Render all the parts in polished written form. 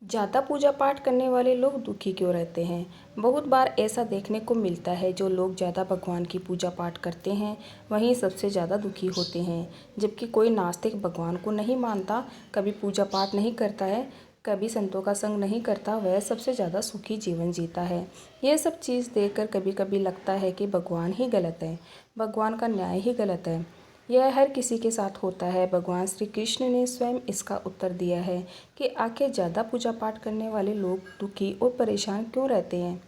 ज़्यादा पूजा पाठ करने वाले लोग दुखी क्यों रहते हैं? बहुत बार ऐसा देखने को मिलता है जो लोग ज़्यादा भगवान की पूजा पाठ करते हैं वहीं सबसे ज़्यादा दुखी होते हैं। जबकि कोई नास्तिक भगवान को नहीं मानता, कभी पूजा पाठ नहीं करता है, कभी संतों का संग नहीं करता, वह सबसे ज़्यादा सुखी जीवन जीता है। यह सब चीज़ देखकर कभी कभी लगता है कि भगवान ही गलत है, भगवान का न्याय ही गलत है। यह हर किसी के साथ होता है। भगवान श्री कृष्ण ने स्वयं इसका उत्तर दिया है कि आखिर ज़्यादा पूजा पाठ करने वाले लोग दुखी और परेशान क्यों रहते हैं।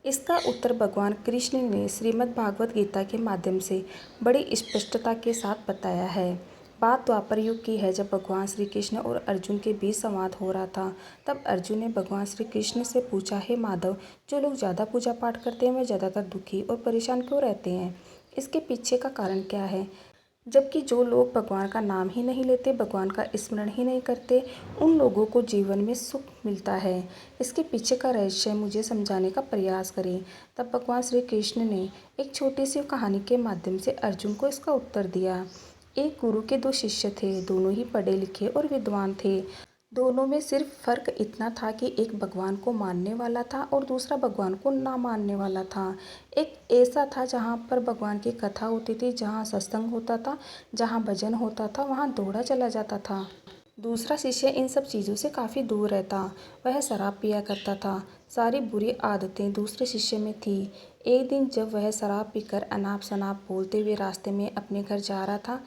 इसका उत्तर भगवान कृष्ण ने श्रीमद् भागवत गीता के माध्यम से बड़ी स्पष्टता के साथ बताया है। बात द्वापर युग की है, जब भगवान श्री कृष्ण और अर्जुन के बीच संवाद हो रहा था। तब अर्जुन ने भगवान श्री कृष्ण से पूछा, हे माधव, जो लोग ज़्यादा पूजा पाठ करते हैं वे ज़्यादातर दुखी और परेशान क्यों रहते हैं? इसके पीछे का कारण क्या है? जबकि जो लोग भगवान का नाम ही नहीं लेते, भगवान का स्मरण ही नहीं करते, उन लोगों को जीवन में सुख मिलता है। इसके पीछे का रहस्य मुझे समझाने का प्रयास करें। तब भगवान श्री कृष्ण ने एक छोटी सी कहानी के माध्यम से अर्जुन को इसका उत्तर दिया। एक गुरु के दो शिष्य थे, दोनों ही पढ़े लिखे और विद्वान थे। दोनों में सिर्फ फर्क इतना था कि एक भगवान को मानने वाला था और दूसरा भगवान को ना मानने वाला था। एक ऐसा था जहाँ पर भगवान की कथा होती थी, जहाँ सत्संग होता था, जहाँ भजन होता था, वहाँ दौड़ा चला जाता था। दूसरा शिष्य इन सब चीज़ों से काफ़ी दूर रहता। वह शराब पिया करता था। सारी बुरी आदतें दूसरे शिष्य में थी। एक दिन जब वह शराब पीकर अनाप शनाप बोलते हुए रास्ते में अपने घर जा रहा था,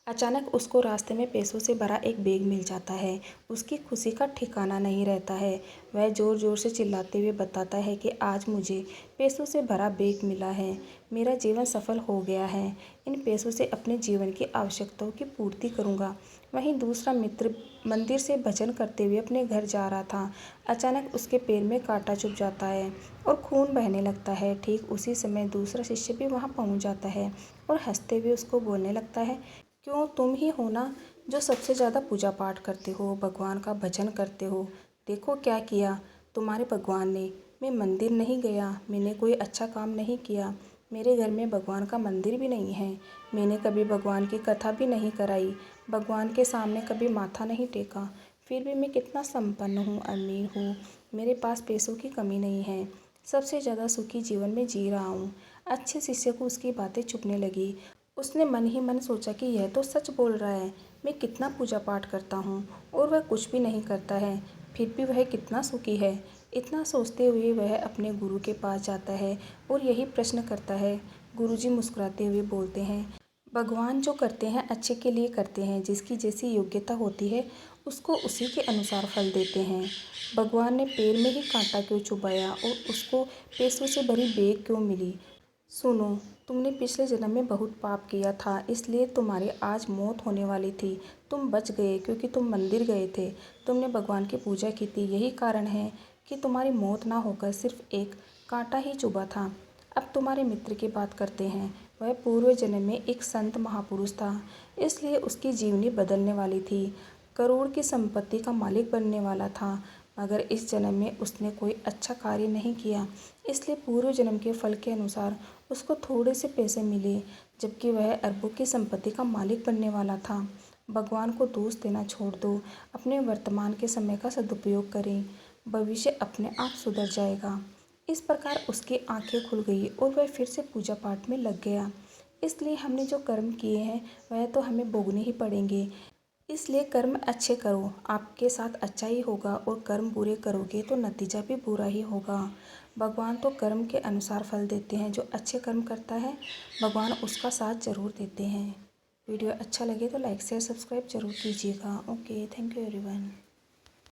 अचानक उसको रास्ते में पैसों से भरा एक बैग मिल जाता है। उसकी खुशी का ठिकाना नहीं रहता है। वह ज़ोर ज़ोर से चिल्लाते हुए बताता है कि आज मुझे पैसों से भरा बैग मिला है, मेरा जीवन सफल हो गया है, इन पैसों से अपने जीवन की आवश्यकताओं की पूर्ति करूँगा। वहीं दूसरा मित्र मंदिर से भजन करते हुए अपने घर जा रहा था। अचानक उसके पैर में कांटा चुभ जाता है और खून बहने लगता है। ठीक उसी समय दूसरा शिष्य भी वहाँ पहुँच जाता है और हंसते हुए उसको बोलने लगता है, क्यों, तुम ही हो ना जो सबसे ज़्यादा पूजा पाठ करते हो, भगवान का भजन करते हो। देखो क्या किया तुम्हारे भगवान ने। मैं मंदिर नहीं गया, मैंने कोई अच्छा काम नहीं किया, मेरे घर में भगवान का मंदिर भी नहीं है, मैंने कभी भगवान की कथा भी नहीं कराई, भगवान के सामने कभी माथा नहीं टेका, फिर भी मैं कितना संपन्न हूँ, अमीर हूँ, मेरे पास पैसों की कमी नहीं है, सबसे ज़्यादा सुखी जीवन में जी रहा हूँ। अच्छे शिष्य को उसकी बातें चुभने लगी। उसने मन ही मन सोचा कि यह तो सच बोल रहा है, मैं कितना पूजा पाठ करता हूँ और वह कुछ भी नहीं करता है, फिर भी वह कितना सुखी है। इतना सोचते हुए वह अपने गुरु के पास जाता है और यही प्रश्न करता है। गुरुजी मुस्कुराते हुए बोलते हैं, भगवान जो करते हैं अच्छे के लिए करते हैं, जिसकी जैसी योग्यता होती है उसको उसी के अनुसार फल देते हैं। भगवान ने पैर में ही कांटा क्यों चुभाया और उसको पैसों से भरी बैग क्यों मिली? सुनो, तुमने पिछले जन्म में बहुत पाप किया था, इसलिए तुम्हारी आज मौत होने वाली थी। तुम बच गए क्योंकि तुम मंदिर गए थे, तुमने भगवान की पूजा की थी। यही कारण है कि तुम्हारी मौत ना होकर सिर्फ एक कांटा ही चुभा था। अब तुम्हारे मित्र की बात करते हैं। वह पूर्व जन्म में एक संत महापुरुष था, इसलिए उसकी जीवनी बदलने वाली थी। करोड़ की संपत्ति का मालिक बनने वाला था, मगर इस जन्म में उसने कोई अच्छा कार्य नहीं किया, इसलिए पूर्व जन्म के फल के अनुसार उसको थोड़े से पैसे मिले, जबकि वह अरबों की संपत्ति का मालिक बनने वाला था। भगवान को दोष देना छोड़ दो, अपने वर्तमान के समय का सदुपयोग करें, भविष्य अपने आप सुधर जाएगा। इस प्रकार उसकी आंखें खुल गई और वह फिर से पूजा पाठ में लग गया। इसलिए हमने जो कर्म किए हैं वह तो हमें भोगने ही पड़ेंगे, इसलिए कर्म अच्छे करो, आपके साथ अच्छा ही होगा, और कर्म बुरे करोगे तो नतीजा भी बुरा ही होगा। भगवान तो कर्म के अनुसार फल देते हैं, जो अच्छे कर्म करता है भगवान उसका साथ ज़रूर देते हैं। वीडियो अच्छा लगे तो लाइक शेयर सब्सक्राइब जरूर कीजिएगा। Okay, thank you everyone.